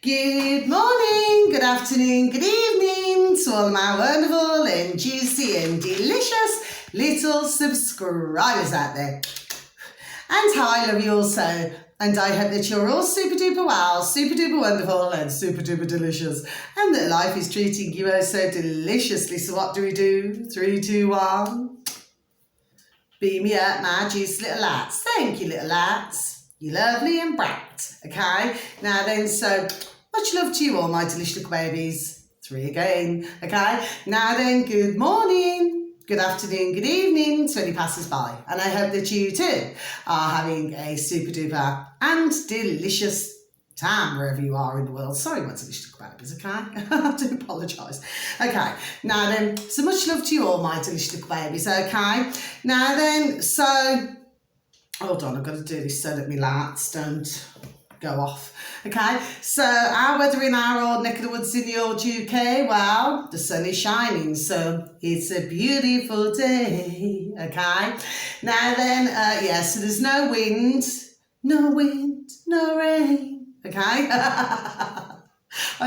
Good morning, good afternoon, good evening to all my wonderful and juicy and delicious little subscribers out there. And how I love you all so. And I hope that you're all super duper well, super duper wonderful and super duper delicious. And that life is treating you oh so deliciously. So what do we do? 3, 2, 1. Beam me up, my juicy little lads. Thank you, little lads. You're lovely and bright. Okay? Now then, so much love to you all, my delicious little babies. 3 again. Okay? Now then, good morning, good afternoon, good evening to any passers by. And I hope that you too are having a super duper and delicious time wherever you are in the world. Sorry, my delicious little babies, okay? I do apologise. Okay, now then, so much love to you all, my delicious little babies, okay? Now then, so, hold on, I've got to do this so that my lights don't go off. Okay, so our weather in our old neck of the woods in the old UK, well, the sun is shining, so it's a beautiful day, okay? Now then, so there's no wind, no rain, okay? I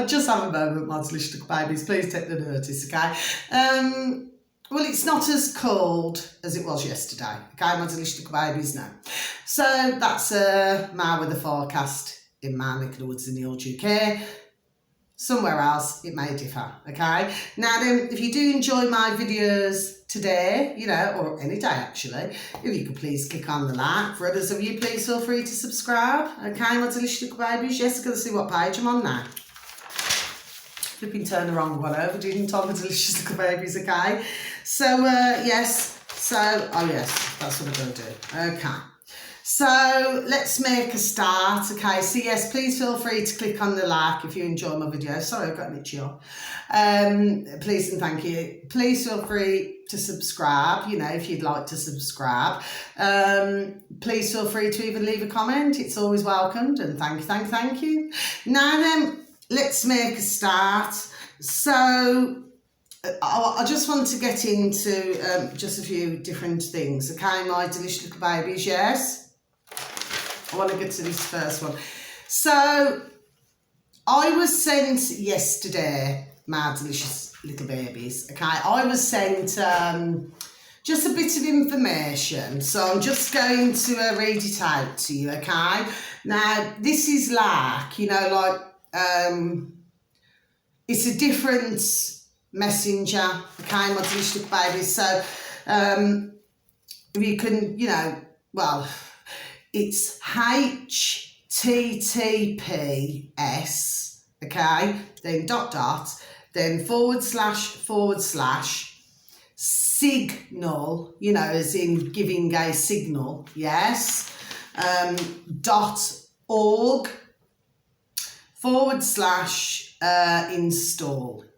just have a moment, my delicious little babies, please take the notice, okay? Well, it's not as cold as it was yesterday, okay, my delicious little babies, no. So that's my weather forecast in my neck of the woods in the old UK. Somewhere else it may differ, okay? Now then, if you do enjoy my videos today, you know, or any day actually, if you could please click on the like. For others of you, please feel free to subscribe, okay, my delicious little babies. Yes, I'm going to see what page I'm on now. Flipping turn the wrong one over, didn't I, my delicious little babies, okay? So, yes, that's what I'm going to do, okay. So let's make a start, okay? So yes, please feel free to click on the like if you enjoy my video. Sorry, I've got an itchy eye. Please and thank you. Please feel free to subscribe, you know, if you'd like to subscribe. Please feel free to even leave a comment. It's always welcomed, and thank you. Now then, let's make a start. So I just want to get into just a few different things, okay, my delicious little babies, yes? I want to get to this first one. So, I was sent yesterday, my delicious little babies, okay? I was sent just a bit of information. So, I'm just going to read it out to you, okay? Now, this is like, you know, like, it's a different messenger, okay, my delicious little babies. So, you can, you know, well, it's HTTPS, okay, then then / signal, you know, as in giving a signal, yes, .org /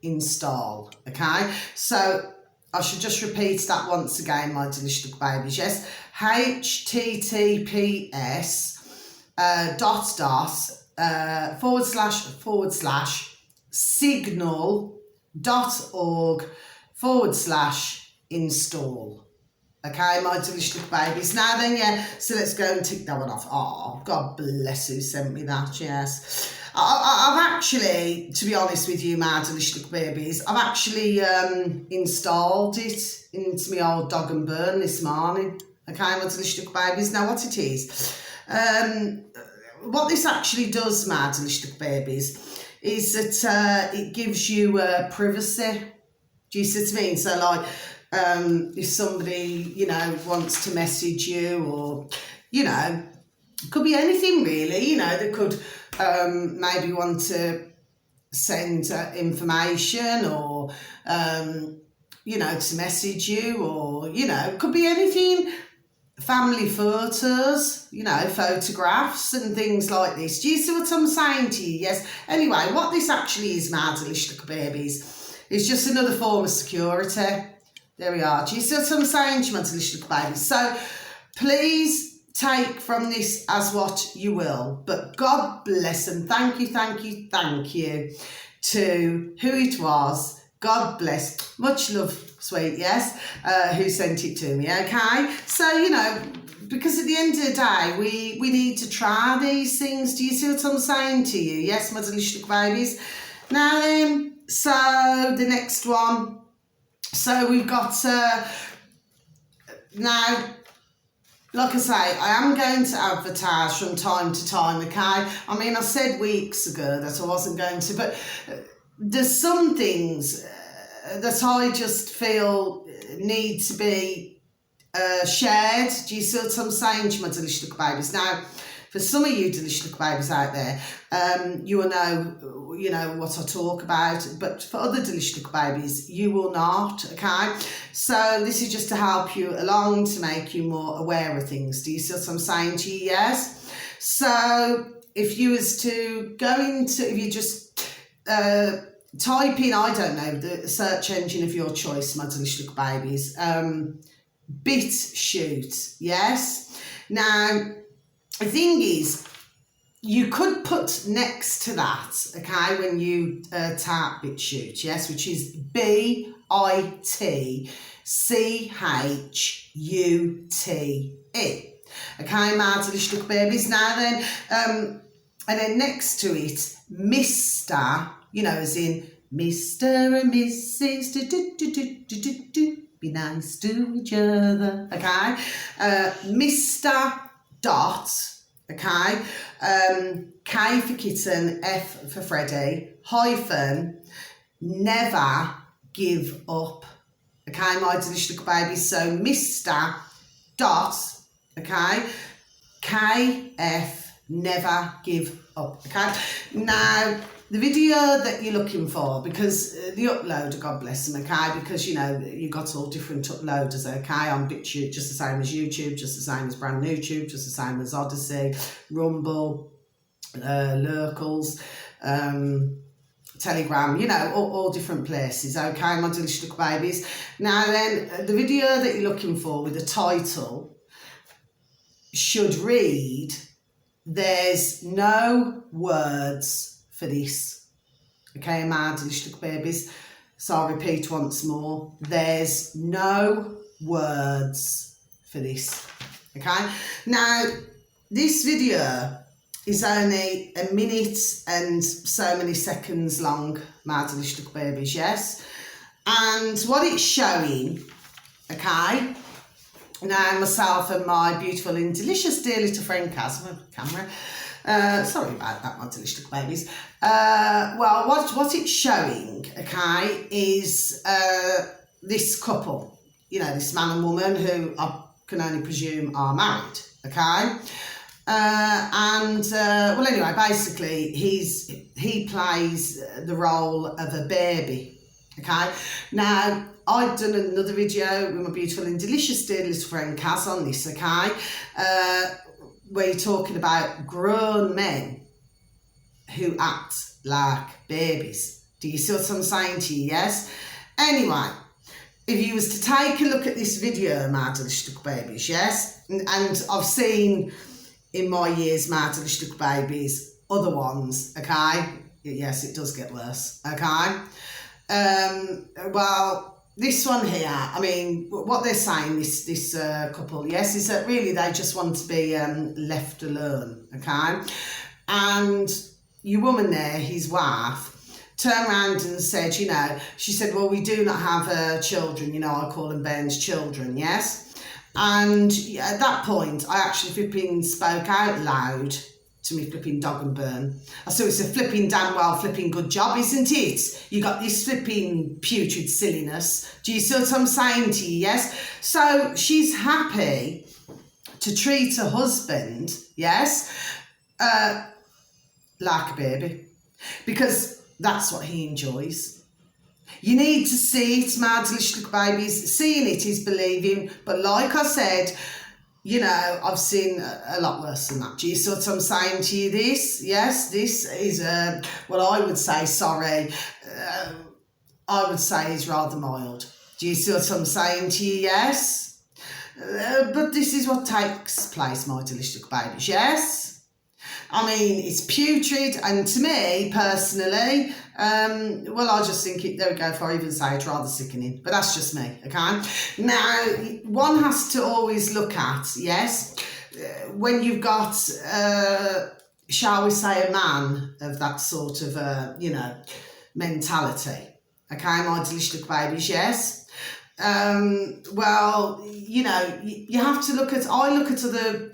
install, okay. So I should just repeat that once again, my delicious little babies, yes. HTTPS / signal.org / install. Okay, my delicious little babies. Now then, yeah, so let's go and tick that one off. Oh, God bless who sent me that, yes. I've actually, to be honest with you, my delicious little babies, I've actually installed it into my old dog and burn this morning. Okay, my delicious little babies. Now, what it is, what this actually does, my delicious little babies, is that it gives you privacy. Do you see what I mean? So, like, if somebody, you know, wants to message you, or, you know, could be anything really, you know, they could maybe want to send information, or, you know, to message you, or, you know, could be anything, family photos, you know, photographs and things like this. Do you see what I'm saying to you? Yes. Anyway, what this actually is, my delicious little babies, is just another form of security. There we are. Do you see what I'm saying to you, my delicious little babies? So please take from this as what you will, but God bless and thank you to who it was. God bless. Much love, sweet, yes, who sent it to me, okay? So, you know, because at the end of the day, we need to try these things. Do you see what I'm saying to you? Yes, my delicious babies. Now then, so the next one. So we've got, now, like I say, I am going to advertise from time to time, okay? I mean, I said weeks ago that I wasn't going to, but there's some things that I just feel need to be shared. Do you see what I'm saying to my delicious little babies? Now, for some of you delicious little babies out there, you will know, you know, what I talk about, but for other delicious little babies, you will not, okay? So this is just to help you along, to make you more aware of things. Do you see what I'm saying to you? Yes? So if you was to go into, if you just type in, I don't know, the search engine of your choice, my delicious little babies, BitChute, yes? Now, the thing is, you could put next to that, okay, when you type BitChute, yes, which is BitChute, okay, my delicious little babies. Now then, and then next to it, Mr., you know, as in Mr. and Mrs. Be nice to each other, okay, Mr. Dot, okay, K for kitten, F for Freddy, hyphen, never give up, okay, my delicious little babies. So Mr. Dot, okay, KF, never give up, okay. Now, the video that you're looking for, because the uploader, God bless them, okay, because, you know, you've got all different uploaders, okay, on BitChute, just the same as YouTube, just the same as Brand New Tube, just the same as Odyssey, Rumble, Lurkles, Telegram, you know, all different places, okay, my delicious little babies. Now then, the video that you're looking for with the title should read, "There's no words for this," okay, my delicious little babies. So I'll repeat once more, there's no words for this, okay. Now, this video is only 1 minute and so many seconds long, my delicious little babies, yes. And what it's showing, okay, now myself and my beautiful and delicious dear little friend Kaz, my camera, sorry about that, my delicious little babies. Well, what it's showing, okay, is this couple, you know, this man and woman who I can only presume are married, okay. Well, anyway, basically, he plays the role of a baby, okay. Now, I've done another video with my beautiful and delicious dear little friend Kaz on this, okay, where you're talking about grown men who act like babies. Do you see what I'm saying to you? Yes? Anyway, if you was to take a look at this video, my delicious little babies, yes? And I've seen in my years, my delicious little babies, other ones, okay? Yes, it does get worse, okay? Well, this one here, I mean, what they're saying, this couple, yes, is that really they just want to be left alone, okay? And your woman there, his wife, turned around and said, you know, she said, well, we do not have children, you know, I call them Ben's children, yes? And at that point, I actually flipping spoke out loud to me flipping dog and burn. I said, it's a flipping damn well flipping good job, isn't it? You got this flipping putrid silliness. Do you see what I'm saying to you? Yes? So she's happy to treat her husband, yes, like a baby, because that's what he enjoys. You need to see it, my delicious little babies. Seeing it is believing. But like I said, you know, I've seen a lot worse than that. Do you see what I'm saying to you? This, yes, this is, what I would say, sorry, I would say is rather mild. Do you see what I'm saying to you? Yes? But this is what takes place, my delicious little babies, yes? I mean, it's putrid, and to me, personally, well, I just think there we go, if I even say it's rather sickening, but that's just me, okay? Now, one has to always look at, yes, when you've got, shall we say, a man of that sort of, mentality, okay, my delicious little babies, yes. Well, you have to look at, I look at other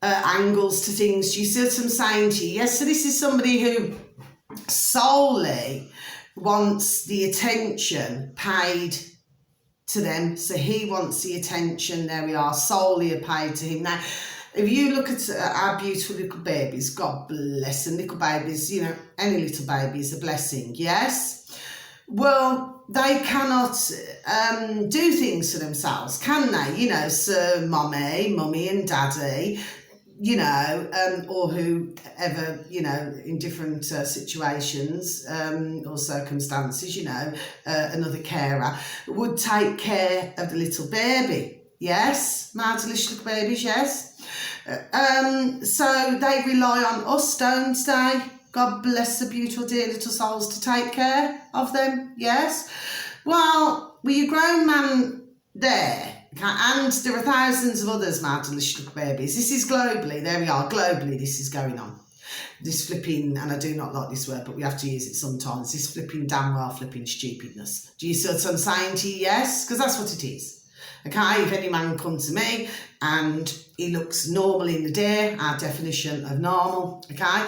angles to things. Do you see what I'm saying to you? Yes, so this is somebody who solely wants the attention paid to them. So he wants the attention, there we are, solely paid to him. Now, if you look at our beautiful little babies, God bless them, little babies, any little baby is a blessing, yes? Well, they cannot do things for themselves, can they? So mummy and daddy, or whoever, in different situations or circumstances, another carer would take care of the little baby. Yes, my delicious little babies, yes. So they rely on us, don't they? God bless the beautiful dear little souls to take care of them, yes. Well, with your grown man there, and there are thousands of others, my delicious little babies. This is globally, there we are, globally this is going on. This flipping, and I do not like this word, but we have to use it sometimes, this flipping damn well flipping stupidness. Do you see what I'm saying to you? Yes, because that's what it is. Okay, if any man comes to me and he looks normal in the day, our definition of normal, okay,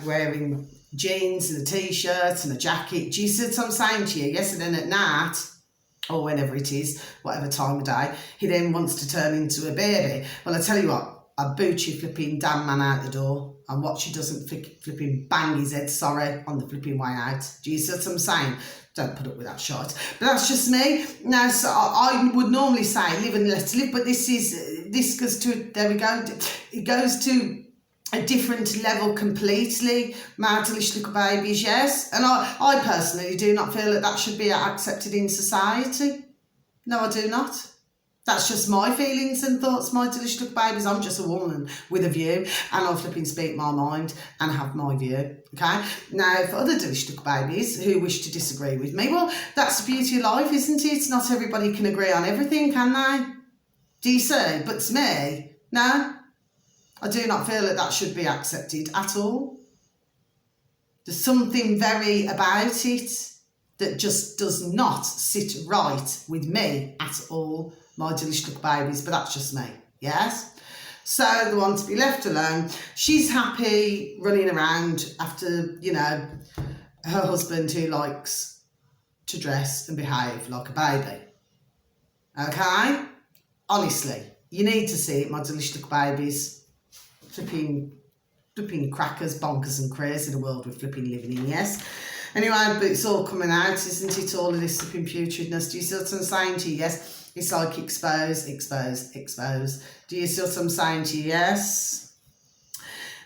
wearing jeans and a t-shirt and a jacket, do you see what I'm saying to you? Yes, and then at night, or whenever it is, whatever time of day, he then wants to turn into a baby. Well, I tell you what, I boot you flipping damn man out the door and watch he doesn't flipping bang his head, on the flipping way out. Do you see what I'm saying? Don't put up with that shot. But that's just me. Now, so I would normally say live and let live, but this goes to, there we go, it goes to a different level completely, my delicious little babies, yes. And I personally do not feel that should be accepted in society. No, I do not. That's just my feelings and thoughts, my delicious little babies. I'm just a woman with a view, and I'll flipping speak my mind and have my view, okay? Now, for other delicious little babies who wish to disagree with me, well, that's the beauty of life, isn't it? Not everybody can agree on everything, can they? Do you see? But to me, no, I do not feel that should be accepted at all. There's something very about it that just does not sit right with me at all, my delicious little babies, but that's just me, yes? So they want to be left alone. She's happy running around after, her husband who likes to dress and behave like a baby. Okay? Honestly, you need to see it, my delicious little babies. Flipping crackers, bonkers and crazy, the world we're flipping living in, yes? Anyway, but it's all coming out, isn't it? All of this flipping putridness. Do you see what I'm saying to you? Yes? It's like expose. Do you see what I'm saying to you? Yes?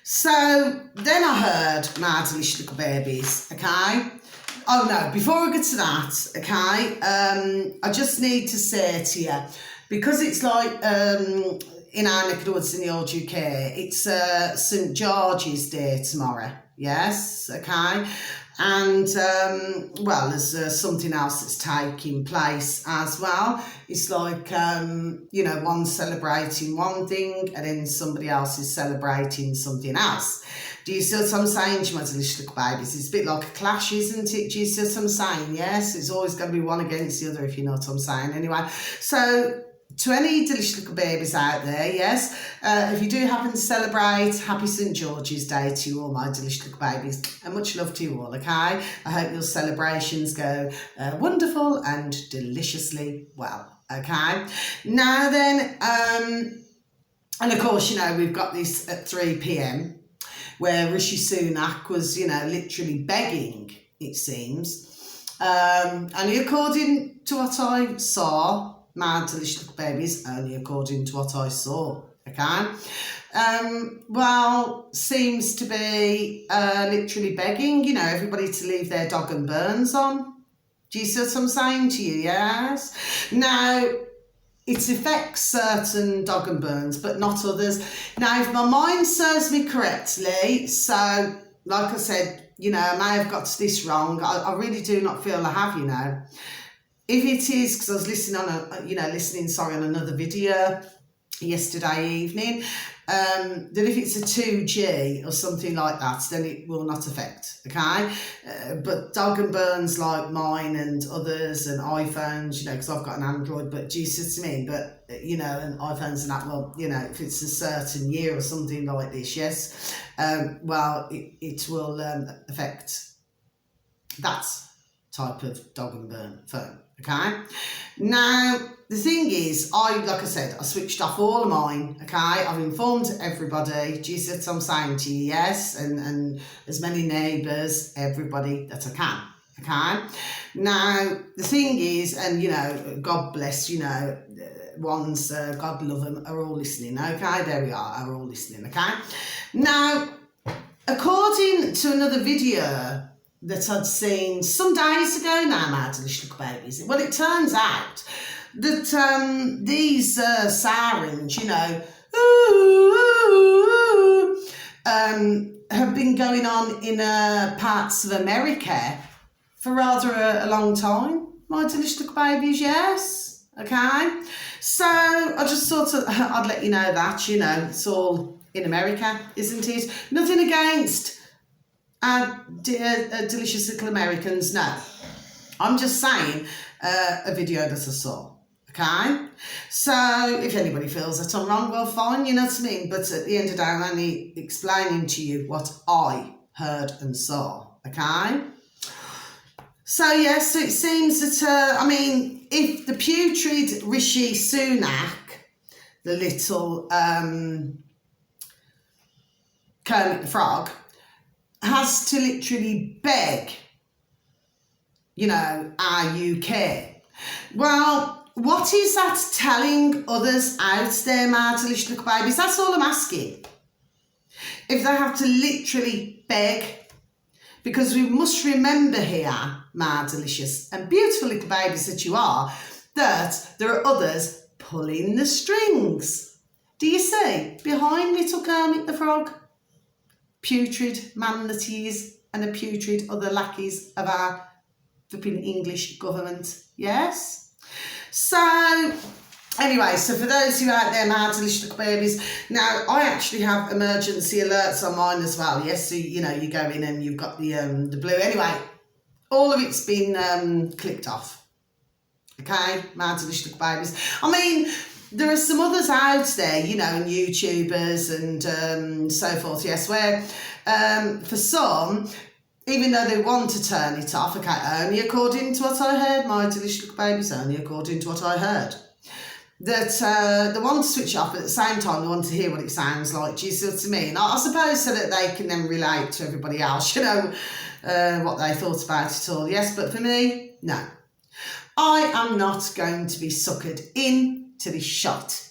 So, then I heard my delicious little babies, okay? Oh no, before we get to that, okay, I just need to say to you, because it's like, in our neck of the woods in the old UK, it's St George's Day tomorrow, yes, okay? And, well, there's something else that's taking place as well. It's like, one's celebrating one thing and then somebody else is celebrating something else. Do you see what I'm saying to my delicious little babies? It's a bit like a clash, isn't it? Do you see what I'm saying? Yes, it's always going to be one against the other, if you know what I'm saying. Anyway, so to any delicious little babies out there, yes, if you do happen to celebrate, happy St George's Day to you all, my delicious little babies, and much love to you all, okay? I hope your celebrations go wonderful and deliciously well, okay? Now then, and of course, we've got this at 3 p.m, where Rishi Sunak was, literally begging, it seems, and according to what I saw, my delicious little babies, only according to what I saw, okay? Well, seems to be literally begging, everybody to leave their dog and burns on. Do you see what I'm saying to you, yes? Now, it affects certain dog and burns, but not others. Now, if my mind serves me correctly, so like I said, you know, I may have got this wrong. I really do not feel I have, you know. If it is, because I was listening on another video yesterday evening, that if it's a 2G or something like that, then it will not affect, okay? But dog and burns like mine and others and iPhones, you know, because I've got an Android, but do you see what I mean? But, you know, and iPhones and that, well, you know, if it's a certain year or something like this, yes, well, it will affect that type of dog and burn phone, okay? Now, the thing is, like I said, I switched off all of mine, okay? I've informed everybody, do you see what I'm saying to you, yes? And as many neighbours, everybody that I can, okay? Now, the thing is, and, you know, God bless, you know, ones, God love them, are all listening, okay? There we are all listening, okay? Now, according to another video that I'd seen some days ago now, my delicious little babies, well, it turns out that these sirens, you know, have been going on in parts of America for rather a long time, my delicious little babies, yes, okay? So I just thought I'd let you know that, you know, it's all in America, isn't it? Nothing against delicious little Americans, no. I'm just saying a video that I saw, okay? So if anybody feels that I'm wrong, well, fine, you know what I mean? But at the end of the day, I'm only explaining to you what I heard and saw, okay? So, yes, so it seems that, I mean, if the putrid Rishi Sunak, the little Kermit the Frog, has to literally beg, you know, are you care? Well, what is that telling others out there, my delicious little babies? That's all I'm asking. If they have to literally beg, because we must remember here, my delicious and beautiful little babies that you are, that there are others pulling the strings. Do you see? Behind little Kermit the Frog, putrid man that he is, and the putrid other lackeys of our flipping English government, yes? So, anyway, so for those who out there, my delicious little babies, now I actually have emergency alerts on mine as well, yes? So, you know, you go in and you've got the blue. Anyway, all of it's been clicked off, okay, my delicious little babies. I mean, there are some others out there, you know, and YouTubers and so forth, yes, where for some, even though they want to turn it off, okay, only according to what I heard, my delicious little babies, only according to what I heard, that they want to switch off, but at the same time they want to hear what it sounds like. Do you see what I mean? I suppose so that they can then relate to everybody else, you know, what they thought about it all. Yes, but for me, no. I am not going to be suckered in to this shot.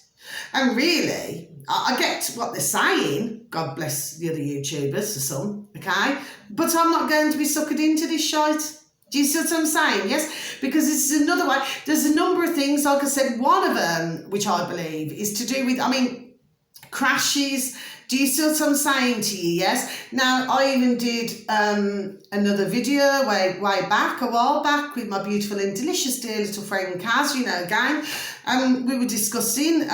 And really, I get what they're saying. God bless the other YouTubers for some, okay? But I'm not going to be suckered into this shite. Do you see what I'm saying? Yes? Because this is another way. There's a number of things, like I said, one of them, which I believe, is to do with, I mean, crashes. Do you see what I'm saying to you? Yes? Now, I even did another video way back, a while back, with my beautiful and delicious dear little friend Kaz, you know, again. We were discussing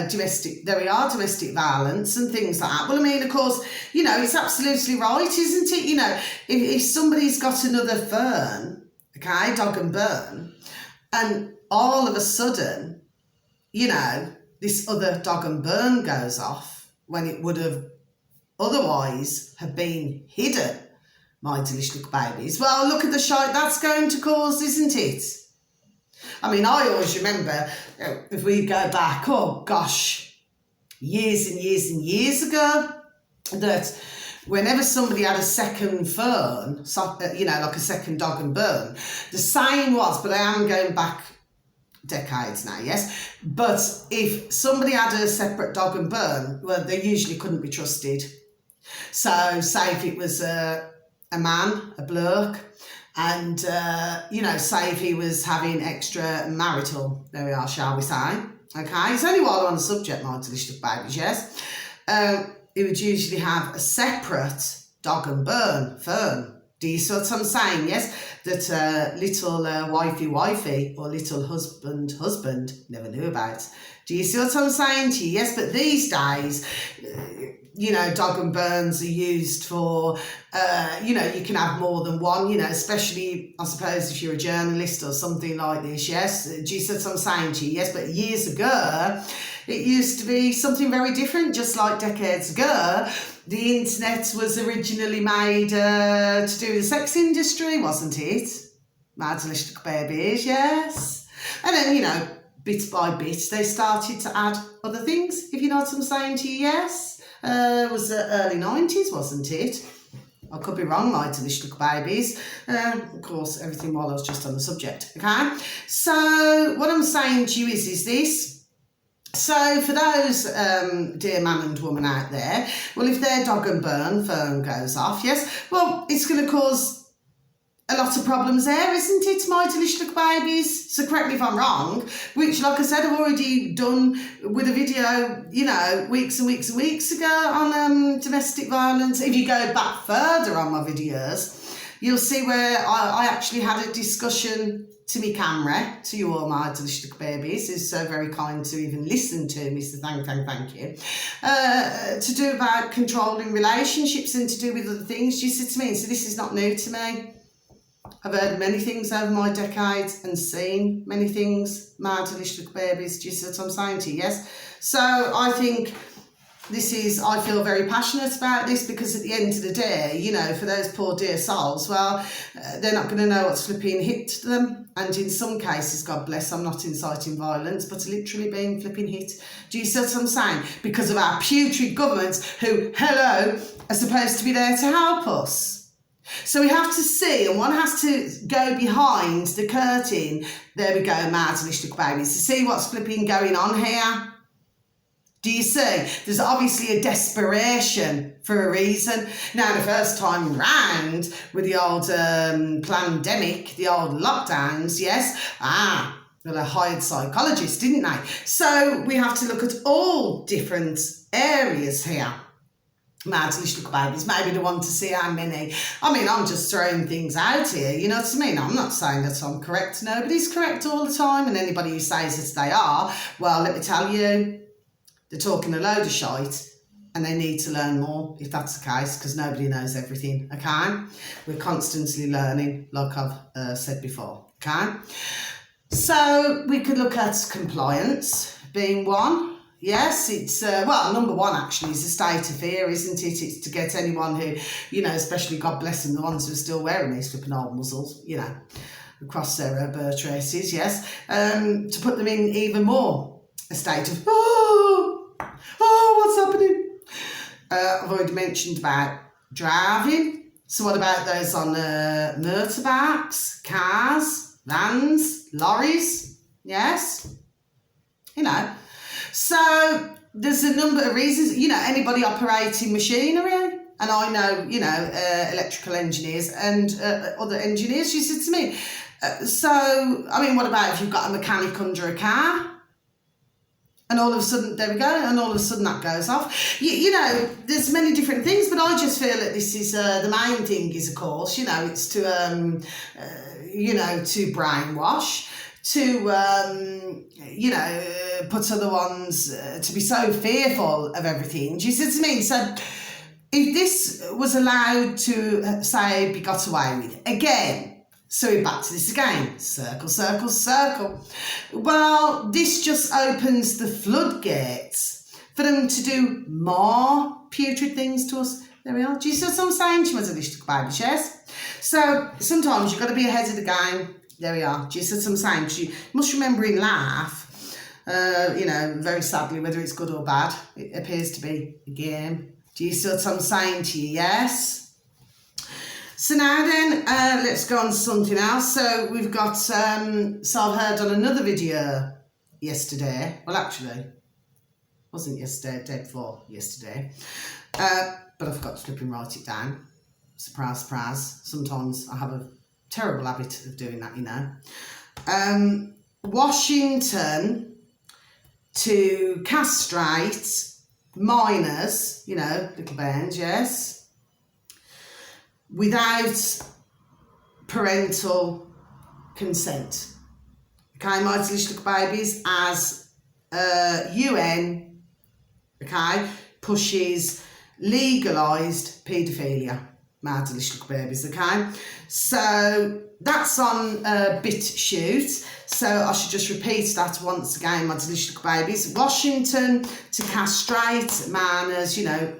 domestic violence and things like that. Well, I mean, of course, you know, it's absolutely right, isn't it? You know, if somebody's got another fern, okay, dog and burn, and all of a sudden, you know, this other dog and burn goes off when it would have otherwise have been hidden, my delicious little babies. Well, look at the shite that's going to cause, isn't it? I mean, I always remember, if we go back, oh gosh, years and years and years ago, that whenever somebody had a second fern, you know, like a second dog and burn, the saying was, but I am going back decades now, yes, but if somebody had a separate dog and burn, well, they usually couldn't be trusted. So, say if it was a man, a bloke, and, say if he was having extramarital, there we are, shall we say. Okay, it's only while we're on the subject, my delicious babies, yes. He would usually have a separate dog and fern. Do you see what I'm saying? Yes, that little wifey or little husband never knew about. Do you see what I'm saying to you? Yes, but these days, dog and burns are used for, you can have more than one, especially, I suppose, if you're a journalist or something like this, yes? Do you see what I'm saying to you? Yes, but years ago, it used to be something very different, just like decades ago. The internet was originally made to do with the sex industry, wasn't it? My delicious babies, yes. And then, bit by bit, they started to add other things, if you know what I'm saying to you, yes. It was the early 90s, wasn't it? I could be wrong, my delicious little babies. Of course, everything while I was just on the subject, okay? So, what I'm saying to you is this. So, for those dear man and woman out there, well, if their dog and fern goes off, yes, well, it's going to cause a lot of problems there, isn't it, my delicious little babies? So correct me if I'm wrong, which, like I said, I've already done with a video, weeks and weeks and weeks ago on domestic violence. If you go back further on my videos, you'll see where I actually had a discussion to me camera, to you all my delicious little babies, who's so very kind to even listen to me, so thank you, to do about controlling relationships and to do with other things. You said to me, so this is not new to me. I've heard many things over my decades and seen many things, my delicious little babies. Do you see what I'm saying to you? Yes. So I think I feel very passionate about this because at the end of the day, for those poor dear souls, well, they're not going to know what's flipping hit them. And in some cases, God bless, I'm not inciting violence, but literally being flipping hit. Do you see what I'm saying? Because of our putrid governments who, hello, are supposed to be there to help us. So we have to see, and one has to go behind the curtain, there we go, mad little babies, to see what's flipping going on here. Do you see? There's obviously a desperation for a reason. Now, the first time round with the old pandemic, the old lockdowns, yes, well, they hired psychologists, didn't they? So we have to look at all different areas here. Mad little babies, maybe they want to see how many. I'm just throwing things out here, you know what I mean? I'm not saying that I'm correct. Nobody's correct all the time, and anybody who says that they are, well, let me tell you, they're talking a load of shite, and they need to learn more, if that's the case, because nobody knows everything, okay? We're constantly learning, like I've said before, okay? So we could look at compliance being one. Yes, it's, number one actually is a state of fear, isn't it? It's to get anyone who, especially, God bless them, the ones who are still wearing these flipping old muzzles, across their birth traces, yes, to put them in even more a state of, what's happening? I've already mentioned about driving. So what about those on motorbikes, cars, vans, lorries? Yes, So there's a number of reasons, anybody operating machinery, and I know, electrical engineers and other engineers, you said to me. What about if you've got a mechanic under a car? And all of a sudden, there we go, and all of a sudden that goes off. There's many different things, but I just feel that this is, the main thing is, of course, it's to, to brainwash, to, put other ones to be so fearful of everything. Do you see what I mean? So if this was allowed to, say, be got away with, again, so we're back to this again, circle, circle, circle. Well, this just opens the floodgates for them to do more putrid things to us. There we are. Do you see what I'm saying? She was a little baby, yes? So sometimes you've got to be ahead of the game. There we are. Do you see what I'm saying? Because you must remember in life, very sadly, whether it's good or bad, it appears to be a game. Do you see what I'm saying to you? Yes? So now then, let's go on to something else. So we've got, so I've heard on another video yesterday, well actually, wasn't yesterday, day before yesterday, but I forgot to flip and write it down. Surprise, surprise. Sometimes I have a Terrible habit of doing that, you know. Washington to castrate minors, you know, little bairns, yes, without parental consent. Okay, Mighty Little Babies, as UN, okay, pushes legalised paedophilia. Mighty Little Babies, okay. So that's on BitChute. So I should just repeat that once again, Mighty Little Babies. Washington to castrate minors, you know,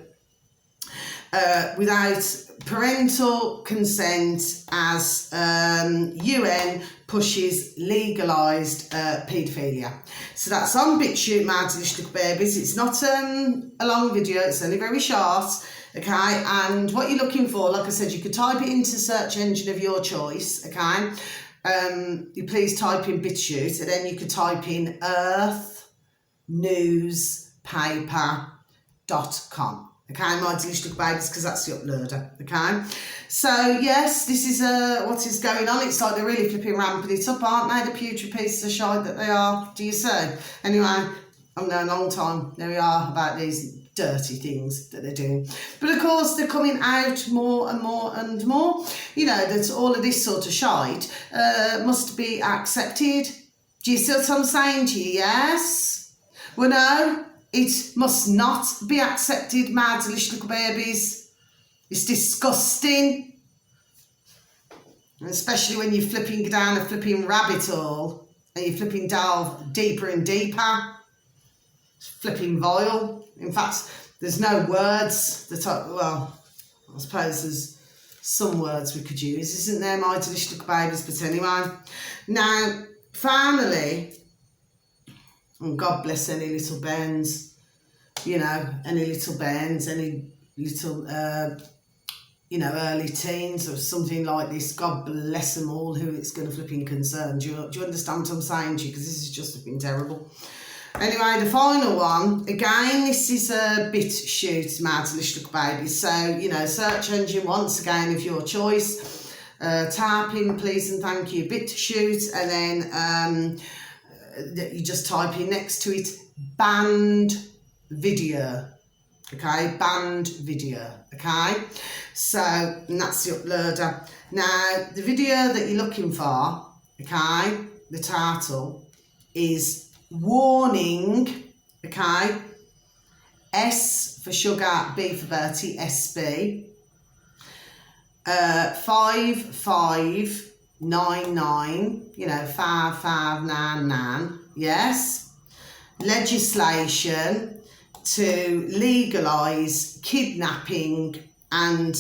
without parental consent, as UN pushes legalised paedophilia. So that's on BitChute, Mighty Little Babies. It's not a long video, it's only very short. Okay, and what you're looking for, like I said, you could type it into search engine of your choice, okay. You please type in BitChute, and then you could type in earthnewspaper.com. Okay, Mighty Little Babies, because that's the uploader, okay. So, yes, this is what is going on. It's like they're really flipping ramping it up, aren't they, the putrid pieces of shite that they are, do you say? Anyway, I've known a long time, there we are, about these dirty things that they're doing. But of course, they're coming out more and more and more. You know, that all of this sort of shite must be accepted. Do you see what I'm saying to you? Yes? Well, no, it must not be accepted, Mighty Little Babies. It's disgusting. And especially when you're flipping down a flipping rabbit hole and you're flipping delve deeper and deeper. It's flipping vile. In fact, there's no words that well, I suppose there's some words we could use, isn't there, Mighty Little Babies? But anyway, now, finally, and God bless any little bairns, you know, any little bairns, any little, you know, early teens or something like this. God bless them all who it's going to flipping concern. Do you understand what I'm saying to you? Because this is just flipping terrible. Anyway, the final one, again, this is a BitChute, Mighty Little Babies. So, you know, search engine, once again, of your choice. Type in, please and thank you, BitChute, and then you just type in next to it, banned video. Okay, banned video. Okay, so, and that's the uploader. Now, the video that you're looking for, okay, the title is Warning, okay, S for sugar, B for Bertie, SB, 5599, you know, 5599, yes, legislation to legalise kidnapping and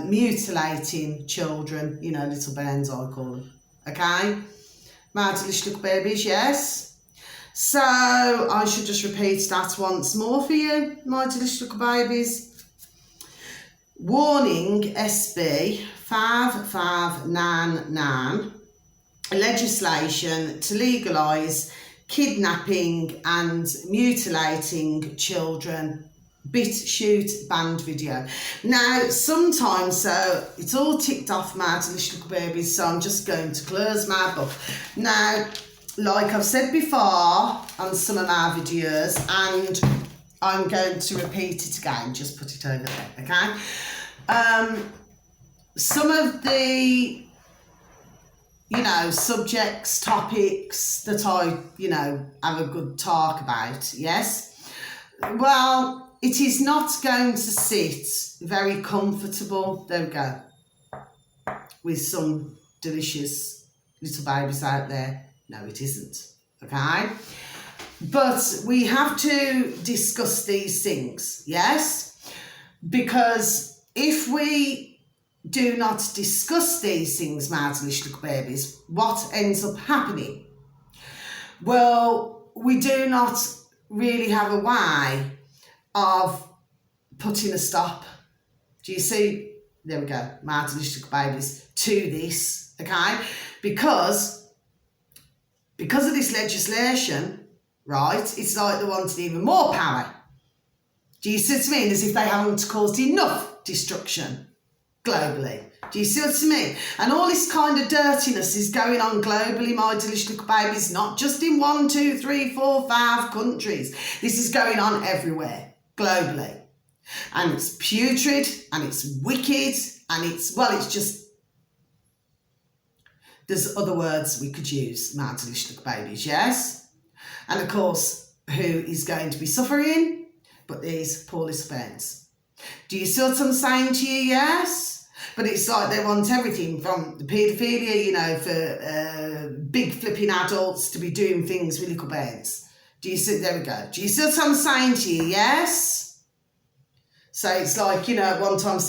mutilating children, you know, little bairns I call them, okay, Mighty Little Babies, yes. So, I should just repeat that once more for you, Mighty Little Babies. Warning, SB 5599, legislation to legalise kidnapping and mutilating children. BitChute banned video. Now, sometimes, so it's all ticked off, Mighty Little Babies, so I'm just going to close my book. Now, like I've said before on some of my videos, and I'm going to repeat it again, just put it over there, okay? Some of the, you know, subjects, topics that I, you know, have a good talk about, yes? Well, it is not going to sit very comfortable, there we go, with some delicious little babies out there. No, it isn't, okay? But we have to discuss these things, yes? Because if we do not discuss these things, Mighty Little Babies, what ends up happening? Well, we do not really have a way of putting a stop. Do you see? There we go, Mighty Little Babies, to this, okay? Because of this legislation, right, it's like they wanted even more power. Do you see what I mean? As if they haven't caused enough destruction globally. Do you see what I mean? And all this kind of dirtiness is going on globally, my delicious little babies, not just in 1, 2, 3, 4, 5 countries. This is going on everywhere, globally. And it's putrid, and it's wicked, and it's just, there's other words we could use, my delicious little babies, yes? And of course, who is going to be suffering? But these poor little bairns. Do you see what I'm saying to you? Yes? But it's like they want everything from the paedophilia, you know, for big flipping adults to be doing things with little bairns. Do you see? There we go. Do you see what I'm saying to you? Yes? So it's like, you know, at one time,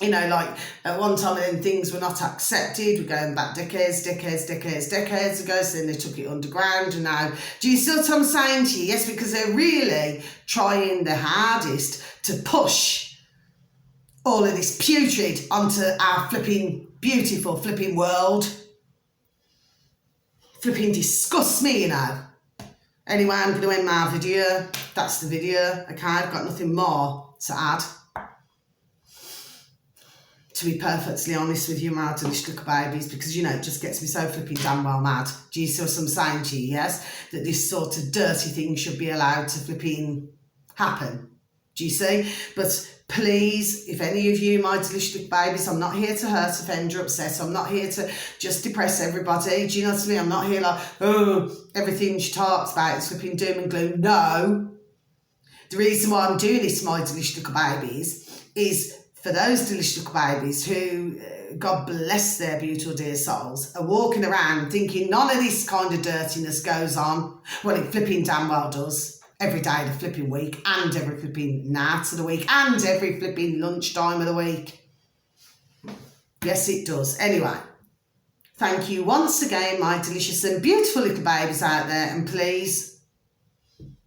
at one time then things were not accepted. We're going back decades ago. So then they took it underground, and now, do you see what I'm saying to you? Yes, because they're really trying their hardest to push all of this putrid onto our flipping beautiful flipping world. Flipping disgusts me, you know. Anyway, I'm going to end my video. That's the video. Okay, I've got nothing more to add. To be perfectly honest with you, my delicious little babies, because, you know, it just gets me so flipping damn well mad. Do you see what I'm saying to you, yes? That this sort of dirty thing should be allowed to flipping happen. Do you see? But please, if any of you, my delicious little babies, I'm not here to hurt, offend or upset. I'm not here to just depress everybody. Do you know what I mean? I'm not here like, oh, everything she talks about is flipping doom and gloom. No. The reason why I'm doing this, my delicious little babies, is for those delicious little babies who, God bless their beautiful dear souls, are walking around thinking none of this kind of dirtiness goes on. Well, it flipping damn well does. Every day of the flipping week, and every flipping night of the week, and every flipping lunchtime of the week. Yes, it does. Anyway, thank you once again, my delicious and beautiful little babies out there, and please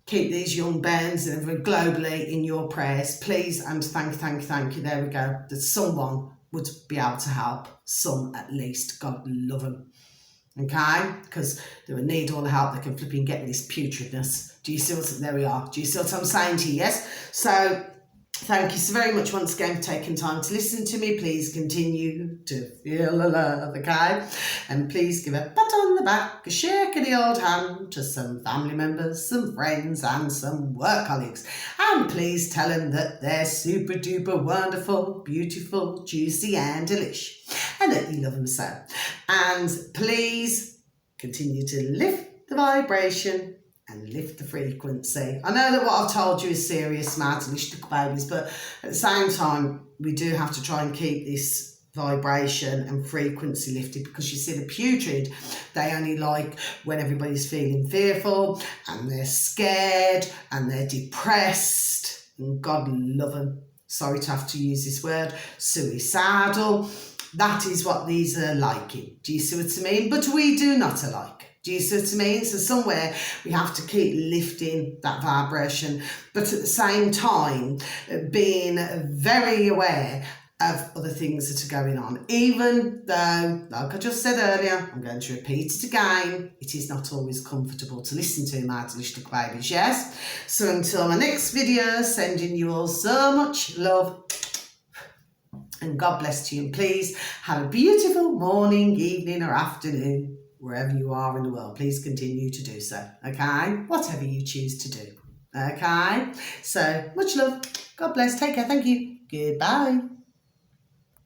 keep these young bairns and everyone globally in your prayers. Please, and thank you. There we go. That someone would be able to help. Some at least. God love them. Okay? Because they will need all the help they can flipping get with this putridness. Do you see what, there we are. Do you see what I'm saying to you? Yes? So, thank you so very much once again for taking time to listen to me. Please continue to feel the love, okay? And please give a pat on the back, a shake of the old hand to some family members, some friends and some work colleagues. And please tell them that they're super duper wonderful, beautiful, juicy and delish. And that you love them so. And please continue to lift the vibration and lift the frequency. I know that what I've told you is serious, my delicious babies, but at the same time, we do have to try and keep this vibration and frequency lifted, because you see the putrid, they only like when everybody's feeling fearful and they're scared and they're depressed, and God love them. Sorry to have to use this word, suicidal. That is what these are liking. Do you see what I mean? But we do not alike. Do you see what I mean? So somewhere we have to keep lifting that vibration, but at the same time being very aware of other things that are going on. Even though, like I just said earlier, I'm going to repeat it again, it is not always comfortable to listen to, my delicious little babies, yes? So until my next video, sending you all so much love. And God bless you, and please have a beautiful morning, evening or afternoon, wherever you are in the world. Please continue to do so, okay? Whatever you choose to do, okay? So, much love. God bless. Take care. Thank you. Goodbye.